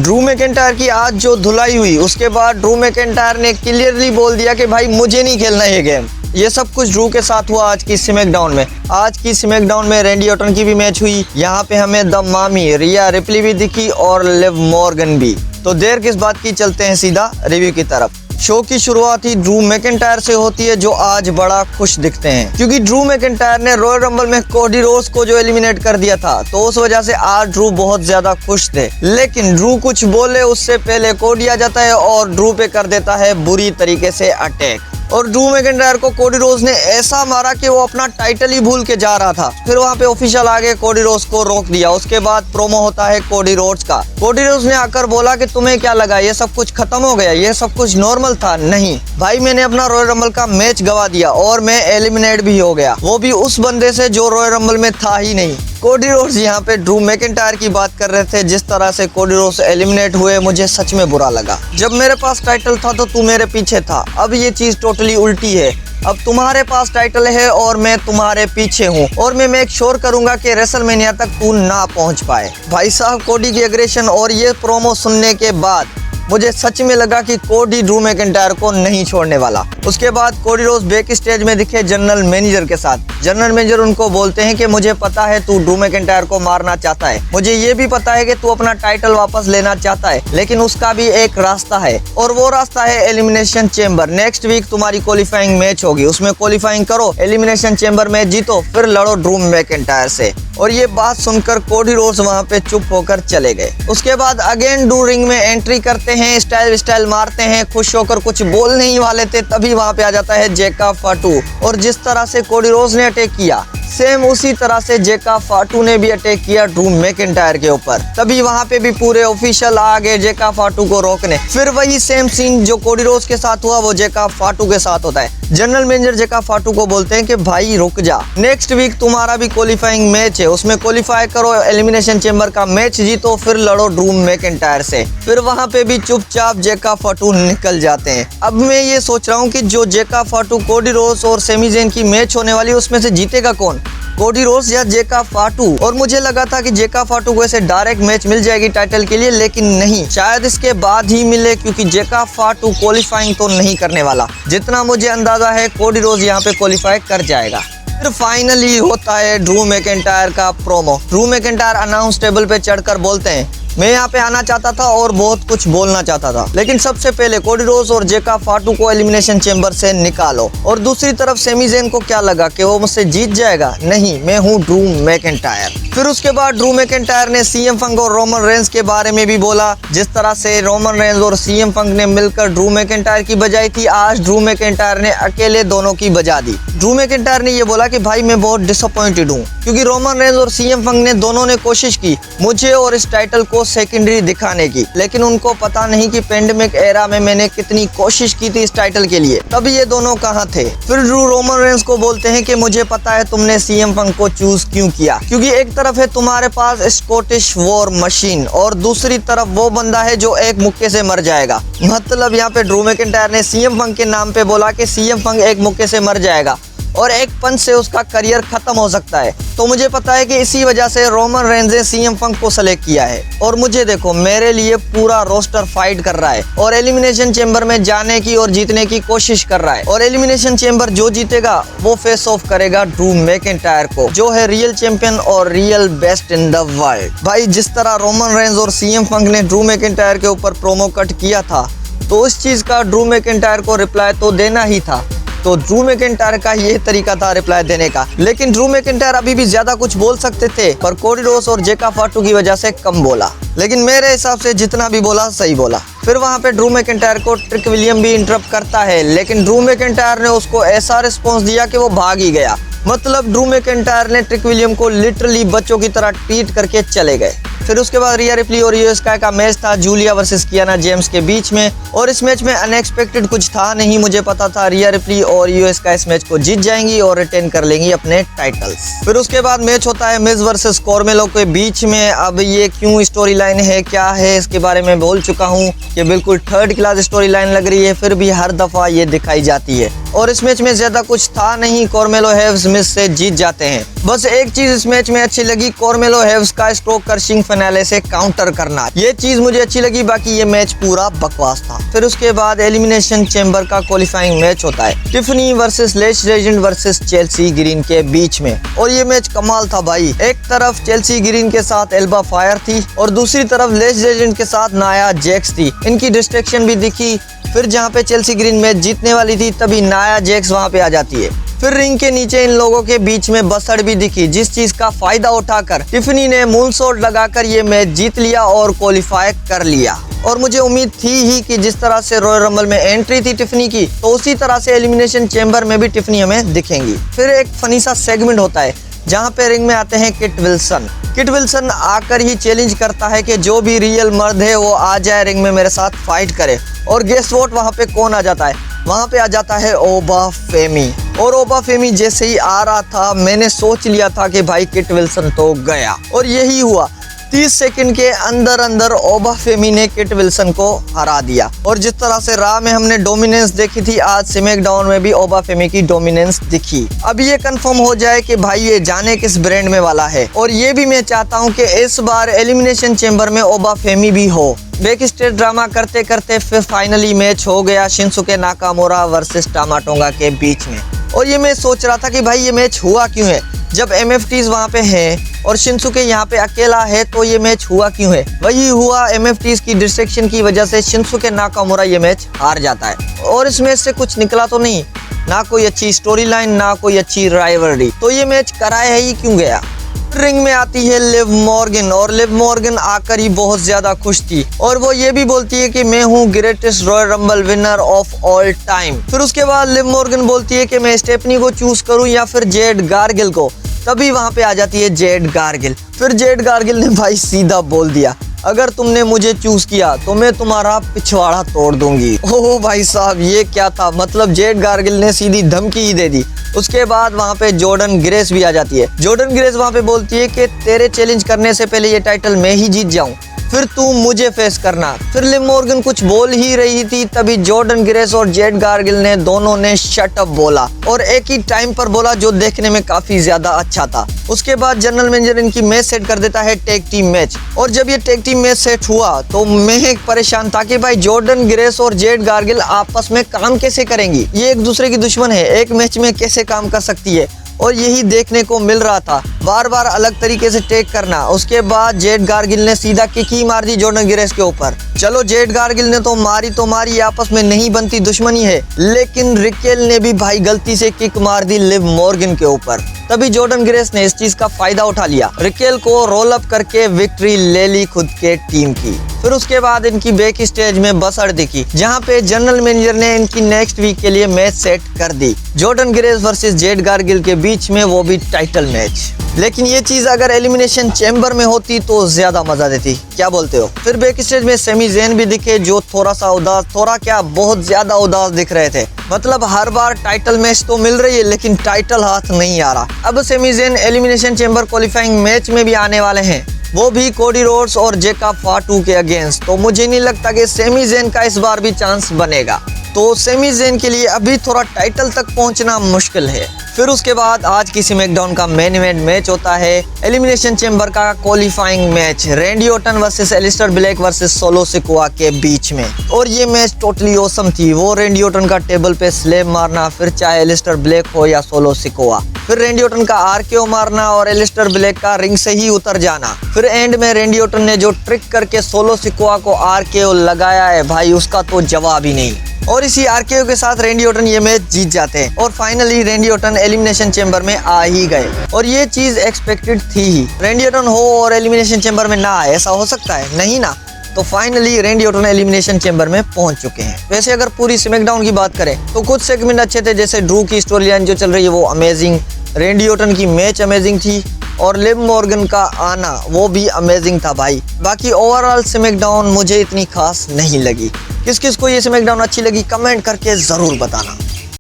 Drew McIntyre की आज जो धुलाई हुई उसके बाद ड्रू मैकिंटायर ने क्लियरली बोल दिया कि भाई मुझे नहीं खेलना ये गेम। ये सब कुछ ड्रू के साथ हुआ आज की स्मैकडाउन में। आज की स्मैकडाउन में रैंडी ऑर्टन की भी मैच हुई। यहाँ पे हमें द मामी, रिया रिप्ली भी दिखी और लिव मॉर्गन भी। तो देर किस बात की, चलते हैं सीधा रिव्यू की तरफ। शो की शुरुआत ही ड्रू मैकिंटायर से होती है जो आज बड़ा खुश दिखते हैं क्योंकि ड्रू मैकिंटायर ने रॉयल रंबल में कोडी रोड्स को जो एलिमिनेट कर दिया था, तो उस वजह से आज ड्रू बहुत ज्यादा खुश थे। लेकिन ड्रू कुछ बोले उससे पहले कोडी आ जाता है और ड्रू पे कर देता है बुरी तरीके से अटैक। और ड्रू मैकिंटायर को कोडी रोड्स ने ऐसा मारा कि वो अपना टाइटल ही भूल के जा रहा था। फिर वहाँ पे ऑफिशियल आगे कोडी रोड्स को रोक दिया। उसके बाद प्रोमो होता है कोडी रोड्स का। कोडी रोड्स ने आकर बोला कि तुम्हें क्या लगा ये सब कुछ खत्म हो गया, ये सब कुछ नॉर्मल था? नहीं भाई, मैंने अपना रॉयल रंबल का मैच गवा दिया और मैं एलिमिनेट भी हो गया, वो भी उस बंदे से जो रॉयल रंबल में था ही नहीं। कोडी रोड्स यहाँ पे ड्रू मैकिंटायर की बात कर रहे थे। जिस तरह से कोडी रोड्स एलिमिनेट हुए मुझे सच में बुरा लगा। जब मेरे पास टाइटल था तो तू मेरे पीछे था, अब ये चीज टोटली उल्टी है। अब तुम्हारे पास टाइटल है और मैं तुम्हारे पीछे हूँ और मैं मेक श्योर करूंगा कि रेसलमेनिया तक तू ना पहुँच पाए। भाई साहब, कोडी की एग्रेशन और ये प्रोमो सुनने के बाद मुझे सच में लगा कि कोडी ड्रू मैकिंटायर को नहीं छोड़ने वाला। उसके बाद कोडी रोड्स बैक स्टेज में दिखे जनरल मैनेजर के साथ। जनरल मैनेजर उनको बोलते हैं कि मुझे पता है तू ड्रू मैकिंटायर को मारना चाहता है, मुझे ये भी पता है कि तू अपना टाइटल वापस लेना चाहता है, लेकिन उसका भी एक रास्ता है और वो रास्ता है एलिमिनेशन चेम्बर। नेक्स्ट वीक तुम्हारी क्वालिफाइंग मैच होगी, उसमें क्वालिफाइंग करो, एलिमिनेशन चेम्बर में जीतो, फिर लड़ो ड्रू मैकिंटायर से। और ये बात सुनकर कोडी रोड्स वहाँ पे चुप होकर चले गए। उसके बाद अगेन ड्रू रिंग में एंट्री करते हैं, स्टाइल मारते हैं, खुश होकर कुछ बोल नहीं वाले थे, तभी वहाँ पे आ जाता है जेका फाटू। और जिस तरह से कोडी रोड्स ने अटैक किया सेम उसी तरह से जेका फाटू ने भी अटैक किया ड्रू मैकिंटायर के ऊपर। तभी वहाँ पे भी पूरे ऑफिशियल आ गए जेका फाटू को रोकने। फिर वही सेम सीन जो कोडी रोड्स के साथ हुआ वो जेका फाटू के साथ होता है। जनरल मैनेजर जेका फाटू को बोलते हैं कि भाई रुक जा, नेक्स्ट वीक तुम्हारा भी क्वालिफाइंग मैच है, उसमें क्वालिफाई करो, एलिमिनेशन चेम्बर का मैच जीतो, फिर लड़ो ड्रू मैकिंटायर से। फिर वहाँ पे भी चुपचाप जेका फाटू निकल जाते हैं। अब मैं ये सोच रहा हूँ कि जो जेका फाटू, कोडी रोड्स और सेमी ज़ेन की मैच होने वाली है उसमें से जीतेगा कौन, कोडी रोड्स या जेका फाटू? और मुझे लगा था कि जेका फाटू को ऐसे डायरेक्ट मैच मिल जाएगी टाइटल के लिए, लेकिन नहीं, शायद इसके बाद ही मिले क्योंकि जेका फाटू क्वालिफाइंग तो नहीं करने वाला। जितना मुझे अंदाजा है कोडी रोड्स यहाँ पे क्वालिफाई कर जाएगा। फिर फाइनली होता है ड्रू मैकिंटायर का promo. Drew McIntyre announce table पे चढ़कर बोलते हैं मैं यहाँ पे आना चाहता था और बहुत कुछ बोलना चाहता था, लेकिन सबसे पहले कोडी रोड्स और जेका फाटू को एलिमिनेशन चेम्बर से निकालो। और दूसरी तरफ सेमी ज़ेन को क्या लगा कि वो मुझसे जीत जाएगा? नहीं, मैं हूँ ड्रू मैकिंटायर। फिर उसके बाद ड्रू मैकिंटायर ने सीएम पंक और रोमन रेंस के बारे में भी बोला। जिस तरह से रोमन रेंस और सीएम पंक ने मिलकर ड्रू मैकिंटायर की बजाई थी, आज ड्रू मैकिंटायर ने अकेले दोनों की बजा दी। ड्रू मैकिंटायर ने ये बोला कि भाई मैं बहुत डिसअपॉइंटेड हूँ क्योंकि रोमन रेंस और सीएम पंक ने दोनों ने कोशिश की मुझे और इस टाइटल को सेकेंडरी दिखाने की, लेकिन उनको पता नहीं कि पेंडेमिक एरा में मैंने कितनी कोशिश की थी इस टाइटल के लिए, तब ये दोनों कहाँ थे। फिर ड्रू रोमन रेंस को बोलते हैं कि मुझे पता है तुमने सीएम पंक को चूज क्यों किया, क्योंकि एक तरफ है तुम्हारे पास स्कॉटिश वॉर मशीन और दूसरी तरफ वो बंदा है जो एक मुक्के से मर जाएगा। मतलब यहाँ पे ड्रू मैकिंटायर ने सीएम पंक के नाम पे बोला कि सीएम पंक एक मुक्के से मर जाएगा और एक पंच से उसका करियर खत्म हो सकता है। तो मुझे पता है कि इसी वजह से रोमन रेंस ने सीएम पंक को सेलेक्ट किया है। और मुझे देखो, मेरे लिए पूरा रोस्टर फाइट कर रहा है और एलिमिनेशन चेम्बर में जाने की और जीतने की कोशिश कर रहा है। और एलिमिनेशन चेम्बर जो जीतेगा वो फेस ऑफ करेगा ड्रू मैकिंटायर को, जो है रियल चैंपियन और real best in the world. भाई जिस तरह रोमन रेंस और सीएम पंक ने ड्रू मैकिंटायर के ऊपर प्रोमो कट किया था, तो उस चीज का ड्रू मैकिंटायर को रिप्लाई तो देना ही था। तो ड्रू मैकिंटायर का ये तरीका था रिप्लाई देने का, लेकिन ड्रू मैकिंटायर अभी भी ज्यादा कुछ बोल सकते थे पर कोडी रोड्स और जेका फाटू की वजह से कम बोला। लेकिन मेरे हिसाब से जितना भी बोला सही बोला। फिर वहाँ पे ड्रू मैकिंटायर को ट्रिक विलियम भी इंटरप्ट करता है, लेकिन ड्रू मैकिंटायर ने उसको ऐसा रिस्पॉन्स दिया कि वो भाग ही गया। मतलब ड्रू मैकिंटायर ने ट्रिक विलियम को लिटरली बच्चों की तरह ट्रीट करके चले गए। फिर उसके बाद रिया रिप्ली और ईओ स्काई का मैच था जूलिया वर्सेस कियाना जेम्स के बीच में, और इस मैच में अनएक्सपेक्टेड कुछ था नहीं। मुझे पता था रिया रिप्ली और ईओ स्काई इस मैच को जीत जाएंगी और रिटेन कर लेंगी अपने टाइटल्स। फिर उसके बाद मैच होता है मिज वर्सेस कार्मेलो के बीच में। अब ये क्यों स्टोरी लाइन है, क्या है, इसके बारे में बोल चुका हूँ कि बिल्कुल थर्ड क्लास स्टोरी लाइन लग रही है, फिर भी हर दफा ये दिखाई जाती है। और इस मैच में ज्यादा कुछ था नहीं, कार्मेलो हेव्स मिज से जीत जाते हैं। बस एक चीज इस मैच में अच्छी लगी, कार्मेलो हेव्स का स्ट्रोक क्रशिंग फिनाले से काउंटर करना, ये चीज मुझे अच्छी लगी। बाकी ये मैच पूरा बकवास था। फिर उसके बाद एलिमिनेशन चेंबर का क्वालिफाइंग मैच होता है Tiffany versus less legend versus Chelsea green के बीच में, और ये मैच कमाल था भाई। एक तरफ चेल्सी ग्रीन के साथ एल्बा फायर थी और दूसरी तरफ लेस लेजेंड के साथ नाया जैक्स थी। इनकी डिस्ट्रैक्शन भी दिखी। फिर जहाँ पे चेल्सी ग्रीन मैच जीतने वाली थी तभी नाया जैक्स वहाँ पे आ जाती है। फिर रिंग के नीचे इन लोगों के बीच में बसड़ भी दिखी, जिस चीज का फायदा उठाकर टिफनी ने मूनसॉल्ट लगाकर ये मैच जीत लिया और क्वालिफाई कर लिया। और मुझे उम्मीद थी ही कि जिस तरह से रॉयल रंबल में एंट्री थी टिफनी की, तो उसी तरह से एलिमिनेशन चेंबर में भी टिफनी हमें दिखेंगी। फिर एक फनी सा सेगमेंट होता है जहाँ पे रिंग में आते हैं किट विल्सन। किट विल्सन आकर ही चैलेंज करता है कि जो भी रियल मर्द है वो आ जाए रिंग में मेरे साथ फाइट करे। और गेस वोट वहाँ पे कौन आ जाता है? वहाँ पे आ जाता है ओबा फेमी। और ओबा फेमी जैसे ही आ रहा था मैंने सोच लिया था कि भाई किट विल्सन तो गया, और यही हुआ। 30 सेकंड के अंदर अंदर ओबा फेमी ने किट विल्सन को हरा दिया। और जिस तरह से रॉ में हमने डोमिनेंस देखी थी, आज स्मैकडाउन में भी ओबा फेमी की डोमिनेंस दिखी। अब ये कंफर्म हो जाए कि भाई ये जाने किस ब्रांड में वाला है। और ये भी मैं चाहता हूँ कि इस बार एलिमिनेशन चेंबर में ओबा फेमी भी हो। बैक स्टेज ड्रामा करते करते फिर फाइनली मैच हो गया शिंसुके नाकामोरा वर्सेस टामा टोंगा के बीच में। और ये मैं सोच रहा था कि भाई ये मैच हुआ क्यों है, जब MFTs वहाँ पे हैं और शिंसुके यहाँ पे अकेला है, तो ये मैच हुआ क्यों है? वही हुआ, MFTs की डिस्ट्रैक्शन की वजह से शिंसुके नाकामोरा ये मैच हार जाता है। और इस मैच से कुछ निकला तो नहीं, ना कोई अच्छी स्टोरी लाइन, ना कोई अच्छी राइवलरी, तो ये मैच कराया ही क्यों गया? रिंग में आती है लिव मॉर्गन, और लिव मॉर्गन आकर ही बहुत ज्यादा खुश थी और वो ये भी बोलती है कि मैं हूँ greatest royal rumble winner of all time. फिर उसके बाद लिव मॉर्गन बोलती है कि मैं स्टेफनी को चूज करूँ या फिर जेड गार्गिल को, तभी वहाँ पे आ जाती है जेड गार्गिल। फिर जेड गार्गिल ने भाई सीधा बोल दिया, अगर तुमने मुझे चूज किया तो मैं तुम्हारा पिछवाड़ा तोड़ दूंगी। ओह भाई साहब, ये क्या था? मतलब जेड गार्गिल ने सीधी धमकी ही दे दी। उसके बाद वहाँ पे जॉर्डन ग्रेस भी आ जाती है। जॉर्डन ग्रेस वहाँ पे बोलती है कि तेरे चैलेंज करने से पहले ये टाइटल मैं ही जीत जाऊं, फिर तू मुझे फेस करना। फिर लिव मॉर्गन कुछ बोल ही रही थी, तभी जॉर्डन ग्रेस और जेड गार्गिल ने दोनों ने शट अप बोला और एक ही टाइम पर बोला, जो देखने में काफी ज्यादा अच्छा था। उसके बाद जनरल मैनेजर इनकी मैच सेट कर देता है टैग टीम मैच। और जब ये टैग टीम मैच सेट हुआ तो मैं परेशान था कि भाई जॉर्डन ग्रेस और जेड गार्गिल आपस में काम कैसे करेंगी? ये एक दूसरे की दुश्मन है, एक मैच में कैसे काम कर सकती है? और यही देखने को मिल रहा था, बार बार अलग तरीके से टेक करना। उसके बाद जेड गार्गिल ने सीधा किक ही मार दी जॉर्डन ग्रेस के ऊपर। चलो जेड गार्गिल ने तो मारी, आपस में नहीं बनती दुश्मनी है, लेकिन रिकेल ने भी भाई गलती से किक मार दी लिव मॉर्गन के ऊपर। तभी जॉर्डन ग्रेस ने इस चीज का फायदा उठा लिया, रिकेल को रोल अप करके विक्ट्री ले ली खुद के टीम की। फिर उसके बाद इनकी बैक स्टेज में बसड़ दिखी, जहाँ पे जनरल मैनेजर ने इनकी नेक्स्ट वीक के लिए मैच सेट कर दी, Jordynne Grace versus Jade Cargill के बीच में, वो भी टाइटल मैच। लेकिन ये चीज अगर एलिमिनेशन चैम्बर में होती तो ज्यादा मजा देती, क्या बोलते हो? फिर बैक स्टेज में सेमी ज़ेन भी दिखे, जो थोड़ा सा उदास, थोड़ा क्या बहुत ज्यादा उदास दिख रहे थे। मतलब हर बार टाइटल मैच तो मिल रही है लेकिन टाइटल हाथ नहीं आ रहा। अब Sami Zayn Elimination Chamber qualifying match में भी आने वाले हैं, वो भी कोडी रोड्स और जेकब फाटू के अगेंस्ट। तो मुझे नहीं लगता कि सेमी ज़ेन का इस बार भी चांस बनेगा, तो सेमी ज़ेन के लिए अभी थोड़ा टाइटल तक पहुंचना मुश्किल है। फिर उसके बाद आज की स्मैकडाउन का मेन इवेंट मैच होता है एलिमिनेशन चैम्बर का qualifying match, Randy Orton versus Alistair Black versus Solo Sikoa के बीच में। और ये मैच टोटली ऑसम थी। वो रैंडी ऑर्टन का टेबल पे स्लैम मारना, फिर चाहे एलिस्टर ब्लैक हो या सोलो सिकोआ, फिर रैंडी ऑर्टन का आरकेओ मारना और एलिस्टर ब्लैक का रिंग से ही उतर जाना। फिर एंड में रैंडी ऑर्टन ने जो ट्रिक करके सोलो सिकोआ को आरकेओ लगाया है भाई, उसका तो जवाब ही नहीं। और इसी आरकेओ के साथ रैंडी ऑर्टन ये मैच जीत जाते हैं और finally Randy Orton elimination chamber में आ ही गए। और ये चीज एक्सपेक्टेड थी ही, रैंडी ऑर्टन हो और एलिमिनेशन चैम्बर में ना आए, ऐसा हो सकता है? नहीं ना। तो finally Randy Orton elimination chamber में पहुंच चुके हैं। वैसे अगर पूरी स्मैकडाउन की बात करें तो कुछ सेगमेंट अच्छे थे, जैसे ड्रू की स्टोरी लाइन जो चल रही है वो अमेजिंग, रैंडी ऑर्टन की मैच अमेजिंग थी और लिव मॉर्गन का आना वो भी अमेजिंग था भाई। बाकी ओवरऑल स्मैकडाउन मुझे इतनी खास नहीं लगी। किस किस को ये स्मैकडाउन अच्छी लगी कमेंट करके जरूर बताना।